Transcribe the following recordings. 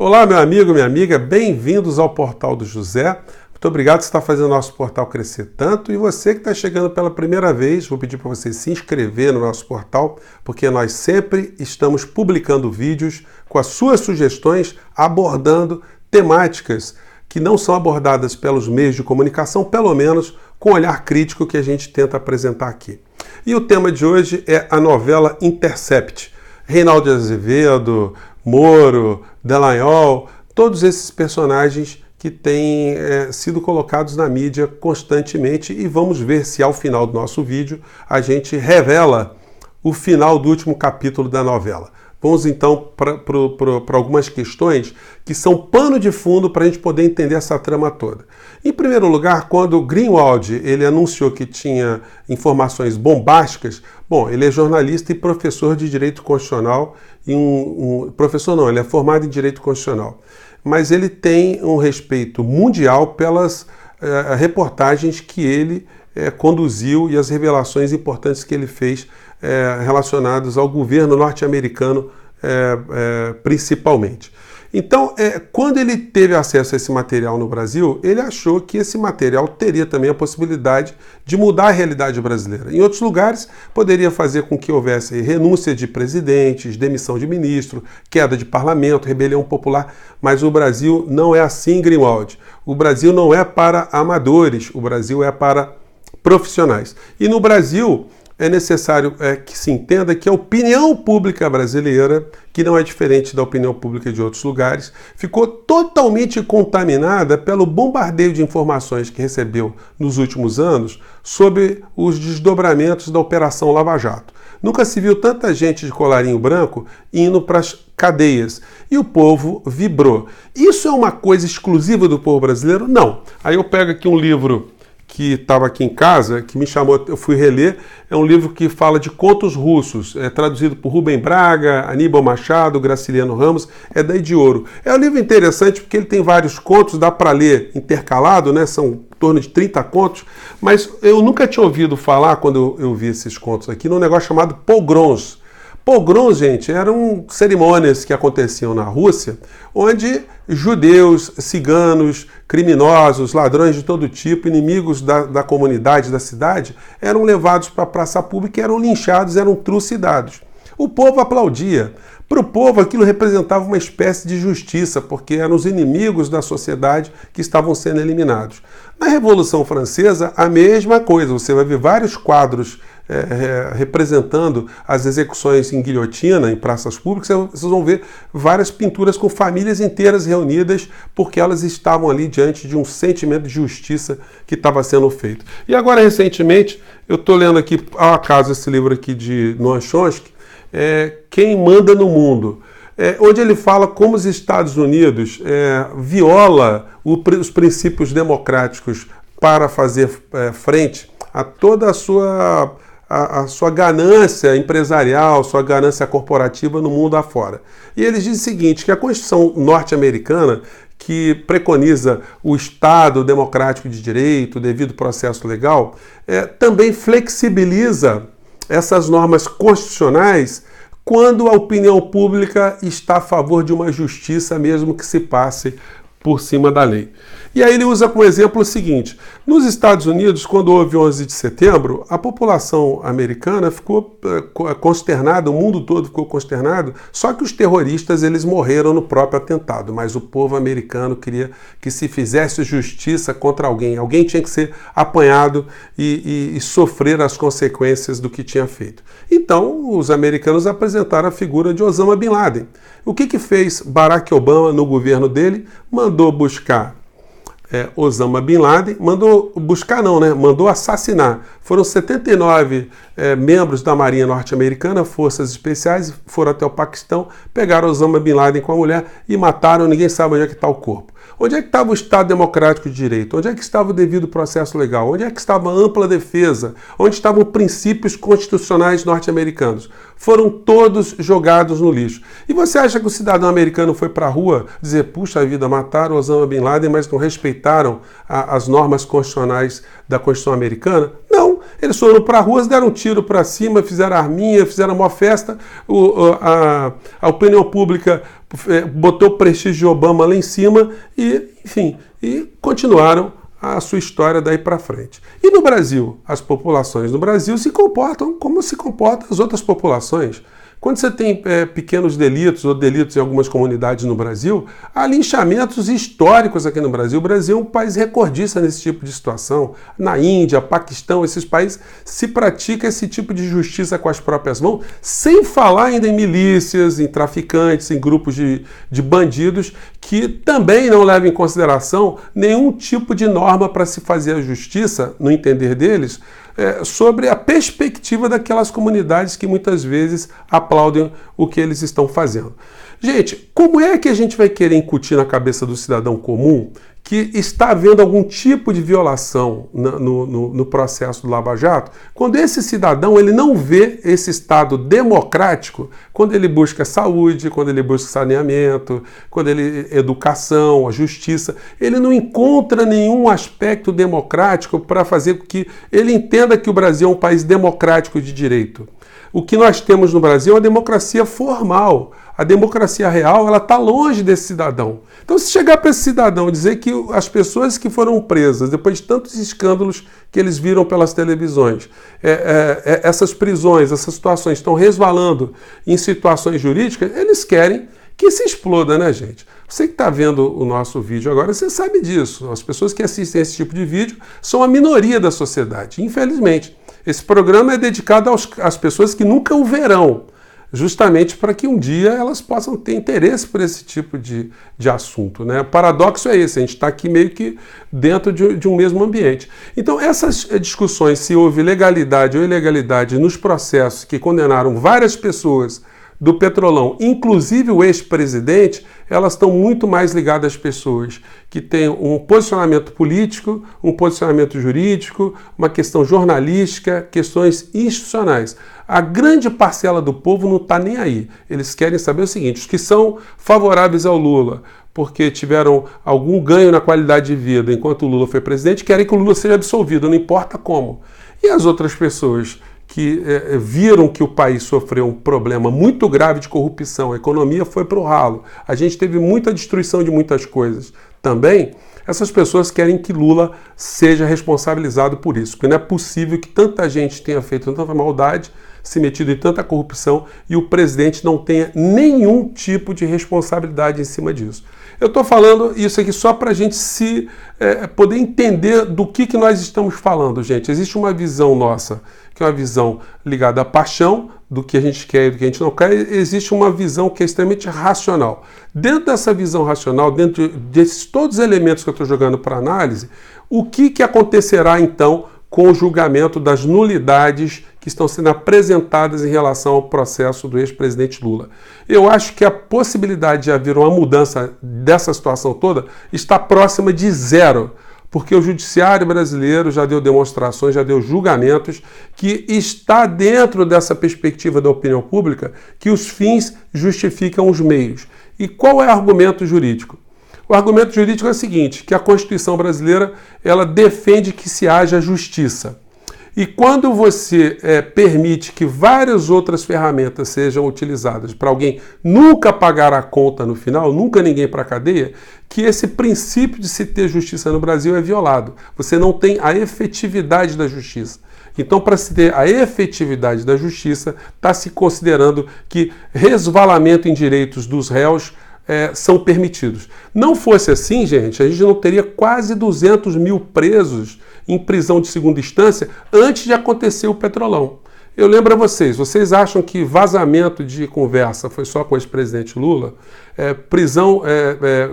Olá, meu amigo, minha amiga, bem-vindos ao Portal do José. Muito obrigado por estar fazendo o nosso portal crescer tanto. E você que está chegando pela primeira vez, vou pedir para você se inscrever no nosso portal, porque nós sempre estamos publicando vídeos com as suas sugestões, abordando temáticas que não são abordadas pelos meios de comunicação, pelo menos com o olhar crítico que a gente tenta apresentar aqui. E o tema de hoje é a novela Intercept. Reinaldo Azevedo, Moro, Dallagnol, todos esses personagens que têm sido colocados na mídia constantemente, e vamos ver se ao final do nosso vídeo a gente revela o final do último capítulo da novela. Vamos então para algumas questões que são pano de fundo para a gente poder entender essa trama toda. Em primeiro lugar, quando Greenwald ele anunciou que tinha informações bombásticas, bom, ele é jornalista e professor de Direito Constitucional, professor não, ele é formado em Direito Constitucional, mas ele tem um respeito mundial pelas reportagens que ele conduziu e as revelações importantes que ele fez relacionadas ao governo norte-americano principalmente. Então, quando ele teve acesso a esse material no Brasil, ele achou que esse material teria também a possibilidade de mudar a realidade brasileira. Em outros lugares, poderia fazer com que houvesse renúncia de presidentes, demissão de ministro, queda de parlamento, rebelião popular, mas o Brasil não é assim, Greenwald. O Brasil não é para amadores, o Brasil é para profissionais. E no Brasil é necessário que se entenda que a opinião pública brasileira, que não é diferente da opinião pública de outros lugares, ficou totalmente contaminada pelo bombardeio de informações que recebeu nos últimos anos sobre os desdobramentos da Operação Lava Jato. Nunca se viu tanta gente de colarinho branco indo para as cadeias. E o povo vibrou. Isso é uma coisa exclusiva do povo brasileiro? Não. Aí eu pego aqui um livro que estava aqui em casa, que me chamou, eu fui reler, é um livro que fala de contos russos, é traduzido por Rubem Braga, Aníbal Machado, Graciliano Ramos, é da Ediouro. É um livro interessante porque ele tem vários contos, dá para ler intercalado, né? São em torno de 30 contos, mas eu nunca tinha ouvido falar, quando eu vi esses contos aqui, num negócio chamado pogroms. Pogroms, gente, eram cerimônias que aconteciam na Rússia, onde judeus, ciganos, criminosos, ladrões de todo tipo, inimigos da comunidade, da cidade, eram levados para a praça pública e eram linchados, eram trucidados. O povo aplaudia. Para o povo aquilo representava uma espécie de justiça, porque eram os inimigos da sociedade que estavam sendo eliminados. Na Revolução Francesa, a mesma coisa. Você vai ver vários quadros representando as execuções em guilhotina, em praças públicas. Vocês vão ver várias pinturas com famílias inteiras reunidas, porque elas estavam ali diante de um sentimento de justiça que estava sendo feito. E agora, recentemente, eu estou lendo aqui, ao acaso, esse livro aqui de Noam Chomsky, Quem Manda no Mundo, onde ele fala como os Estados Unidos viola os princípios democráticos para fazer frente a toda a sua ganância empresarial, sua ganância corporativa no mundo afora. E ele diz o seguinte, que a Constituição norte-americana, que preconiza o Estado democrático de direito, o devido processo legal, também flexibiliza essas normas constitucionais quando a opinião pública está a favor de uma justiça, mesmo que se passe por cima da lei. E aí ele usa como exemplo o seguinte: nos Estados Unidos, quando houve 11 de setembro, a população americana ficou consternada, o mundo todo ficou consternado, só que os terroristas eles morreram no próprio atentado, mas o povo americano queria que se fizesse justiça contra alguém. Alguém tinha que ser apanhado e sofrer as consequências do que tinha feito. Então, os americanos apresentaram a figura de Osama Bin Laden. O que fez Barack Obama no governo dele? Mandou buscar Osama Bin Laden, mandou assassinar. Foram 79 membros da Marinha Norte-Americana, forças especiais, foram até o Paquistão, pegaram Osama Bin Laden com a mulher e mataram, ninguém sabe onde é que está o corpo. Onde é que estava o Estado Democrático de Direito? Onde é que estava o devido processo legal? Onde é que estava a ampla defesa? Onde estavam princípios constitucionais norte-americanos? Foram todos jogados no lixo. E você acha que o cidadão americano foi para a rua dizer, puxa vida, mataram Osama Bin Laden, mas não respeitaram as normas constitucionais da Constituição americana? Não. Eles foram para a rua, deram um tiro para cima, fizeram arminha, fizeram uma festa, a opinião pública botou o prestígio de Obama lá em cima e, enfim, e continuaram a sua história daí para frente. E no Brasil? As populações no Brasil se comportam como se comportam as outras populações. Quando você tem pequenos delitos ou delitos em algumas comunidades no Brasil, há linchamentos históricos aqui no Brasil. O Brasil é um país recordista nesse tipo de situação. Na Índia, Paquistão, esses países se pratica esse tipo de justiça com as próprias mãos, sem falar ainda em milícias, em traficantes, em grupos de bandidos que também não levam em consideração nenhum tipo de norma para se fazer a justiça, no entender deles, sobre a perspectiva daquelas comunidades que muitas vezes aplaudem o que eles estão fazendo. Gente, como é que a gente vai querer incutir na cabeça do cidadão comum que está havendo algum tipo de violação no processo do Lava Jato, quando esse cidadão ele não vê esse Estado democrático, quando ele busca saúde, quando ele busca saneamento, quando ele educação, a justiça, ele não encontra nenhum aspecto democrático para fazer com que ele entenda que o Brasil é um país democrático de direito. O que nós temos no Brasil é uma democracia formal. A democracia real, ela está longe desse cidadão. Então, se chegar para esse cidadão e dizer que as pessoas que foram presas, depois de tantos escândalos que eles viram pelas televisões, essas prisões, essas situações estão resvalando em situações jurídicas, eles querem que se exploda, né, gente? Você que está vendo o nosso vídeo agora, você sabe disso. As pessoas que assistem esse tipo de vídeo são a minoria da sociedade, infelizmente. Esse programa é dedicado às pessoas que nunca o verão, justamente para que um dia elas possam ter interesse por esse tipo de assunto, né? O paradoxo é esse, a gente está aqui meio que dentro de um mesmo ambiente. Então, essas discussões, se houve legalidade ou ilegalidade nos processos que condenaram várias pessoas do Petrolão, inclusive o ex-presidente, elas estão muito mais ligadas às pessoas que têm um posicionamento político, um posicionamento jurídico, uma questão jornalística, questões institucionais. A grande parcela do povo não está nem aí. Eles querem saber o seguinte: os que são favoráveis ao Lula porque tiveram algum ganho na qualidade de vida enquanto o Lula foi presidente, querem que o Lula seja absolvido, não importa como. E as outras pessoas que viram que o país sofreu um problema muito grave de corrupção, a economia foi para o ralo, a gente teve muita destruição de muitas coisas também, essas pessoas querem que Lula seja responsabilizado por isso, porque não é possível que tanta gente tenha feito tanta maldade, se metido em tanta corrupção e o presidente não tenha nenhum tipo de responsabilidade em cima disso. Eu estou falando isso aqui só para a gente poder entender do que nós estamos falando, gente. Existe uma visão nossa, que é uma visão ligada à paixão, do que a gente quer e do que a gente não quer. Existe uma visão que é extremamente racional. Dentro dessa visão racional, dentro desses todos os elementos que eu estou jogando para análise, o que acontecerá então com o julgamento das nulidades que estão sendo apresentadas em relação ao processo do ex-presidente Lula? Eu acho que a possibilidade de haver uma mudança dessa situação toda está próxima de zero, porque o judiciário brasileiro já deu demonstrações, já deu julgamentos que está dentro dessa perspectiva da opinião pública que os fins justificam os meios. E qual é o argumento jurídico? O argumento jurídico é o seguinte, que a Constituição brasileira ela defende que se haja justiça. E quando você permite que várias outras ferramentas sejam utilizadas para alguém nunca pagar a conta no final, nunca ninguém para a cadeia, que esse princípio de se ter justiça no Brasil é violado. Você não tem a efetividade da justiça. Então, para se ter a efetividade da justiça, está se considerando que resvalamento em direitos dos réus são permitidos. Não fosse assim, gente, a gente não teria quase 200 mil presos em prisão de segunda instância antes de acontecer o Petrolão. Eu lembro a vocês acham que vazamento de conversa foi só com o ex-presidente Lula?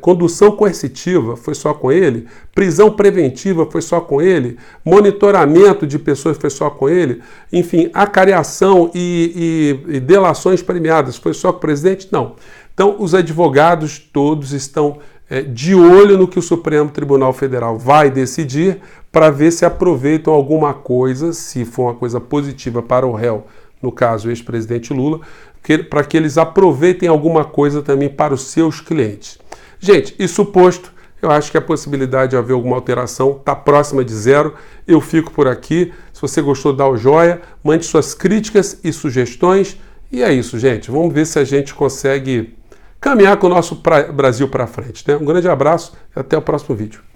Condução coercitiva foi só com ele? Prisão preventiva foi só com ele? Monitoramento de pessoas foi só com ele? Enfim, acareação e delações premiadas foi só com o presidente? Não. Então, os advogados todos estão de olho no que o Supremo Tribunal Federal vai decidir para ver se aproveitam alguma coisa, se for uma coisa positiva para o réu, no caso o ex-presidente Lula, para que eles aproveitem alguma coisa também para os seus clientes. Gente, isso posto, eu acho que a possibilidade de haver alguma alteração está próxima de zero. Eu fico por aqui. Se você gostou, dá o joia, mande suas críticas e sugestões. E é isso, gente. Vamos ver se a gente consegue caminhar com o nosso Brasil para frente, né? Um grande abraço e até o próximo vídeo.